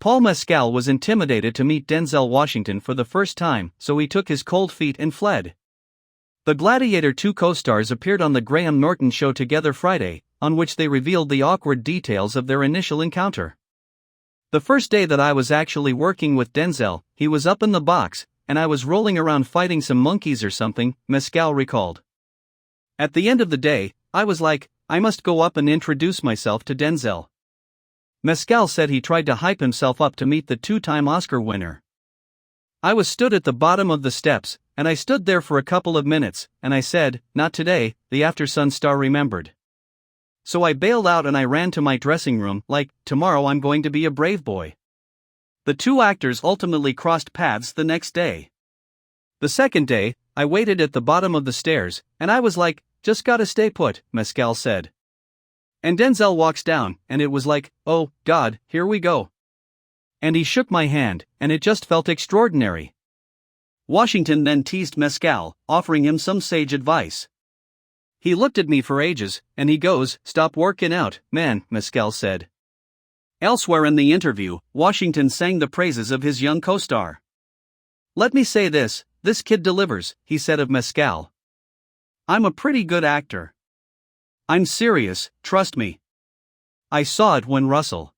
Paul Mescal was intimidated to meet Denzel Washington for the first time, so he took his cold feet and fled. The Gladiator II co-stars appeared on the Graham Norton show together Friday, on which they revealed the awkward details of their initial encounter. "The first day that I was actually working with Denzel, he was up in the box, and I was rolling around fighting some monkeys or something," Mescal recalled. "At the end of the day, I was like, I must go up and introduce myself to Denzel." Mescal said he tried to hype himself up to meet the two-time Oscar winner. "I was stood at the bottom of the steps, and I stood there for a couple of minutes, and I said, 'Not today,'" the Aftersun star remembered. "So I bailed out and I ran to my dressing room, like, tomorrow I'm going to be a brave boy." The two actors ultimately crossed paths the next day. "The second day, I waited at the bottom of the stairs, and I was like, just gotta stay put," Mescal said. "And Denzel walks down, and it was like, oh, God, here we go. And he shook my hand, and it just felt extraordinary." Washington then teased Mescal, offering him some sage advice. "He looked at me for ages, and he goes, 'Stop working out, man,'" Mescal said. Elsewhere in the interview, Washington sang the praises of his young co-star. "Let me say this kid delivers," he said of Mescal. "I'm a pretty good actor. I'm serious, trust me. I saw it when Russell."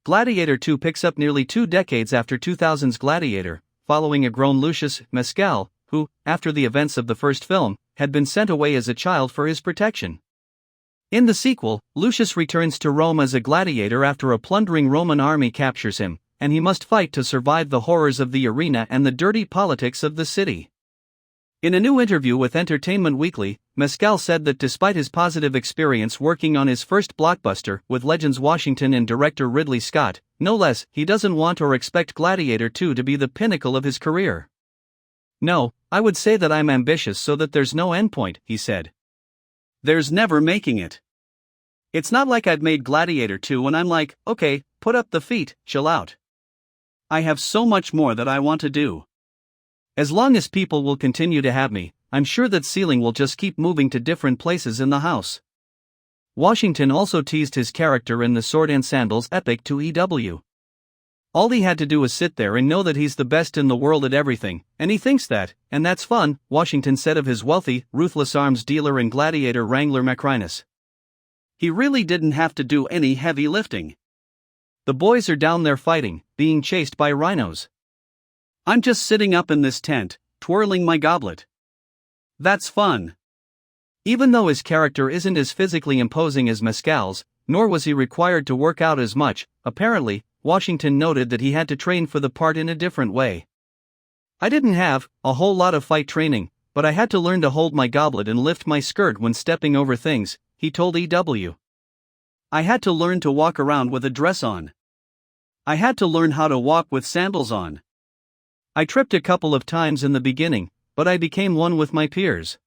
Gladiator II picks up nearly 2 decades after 2000's Gladiator, following a grown Lucius Mescal, who, after the events of the first film, had been sent away as a child for his protection. In the sequel, Lucius returns to Rome as a gladiator after a plundering Roman army captures him, and he must fight to survive the horrors of the arena and the dirty politics of the city. In a new interview with Entertainment Weekly, Mescal said that despite his positive experience working on his first blockbuster with legends Washington and director Ridley Scott, no less, he doesn't want or expect Gladiator II to be the pinnacle of his career. "No, I would say that I'm ambitious so that there's no endpoint," he said. "There's never making it. It's not like I've made Gladiator II and I'm like, okay, put up the feet, chill out. I have so much more that I want to do. As long as people will continue to have me, I'm sure that ceiling will just keep moving to different places in the house." Washington also teased his character in the Sword and Sandals epic to EW. "All he had to do was sit there and know that he's the best in the world at everything, and he thinks that, and that's fun," Washington said of his wealthy, ruthless arms dealer and gladiator wrangler Macrinus. "He really didn't have to do any heavy lifting. The boys are down there fighting, being chased by rhinos. I'm just sitting up in this tent, twirling my goblet. That's fun." Even though his character isn't as physically imposing as Mescal's, nor was he required to work out as much, apparently, Washington noted that he had to train for the part in a different way. "I didn't have a whole lot of fight training, but I had to learn to hold my goblet and lift my skirt when stepping over things," he told EW. "I had to learn to walk around with a dress on. I had to learn how to walk with sandals on. I tripped a couple of times in the beginning, but I became one with my peers."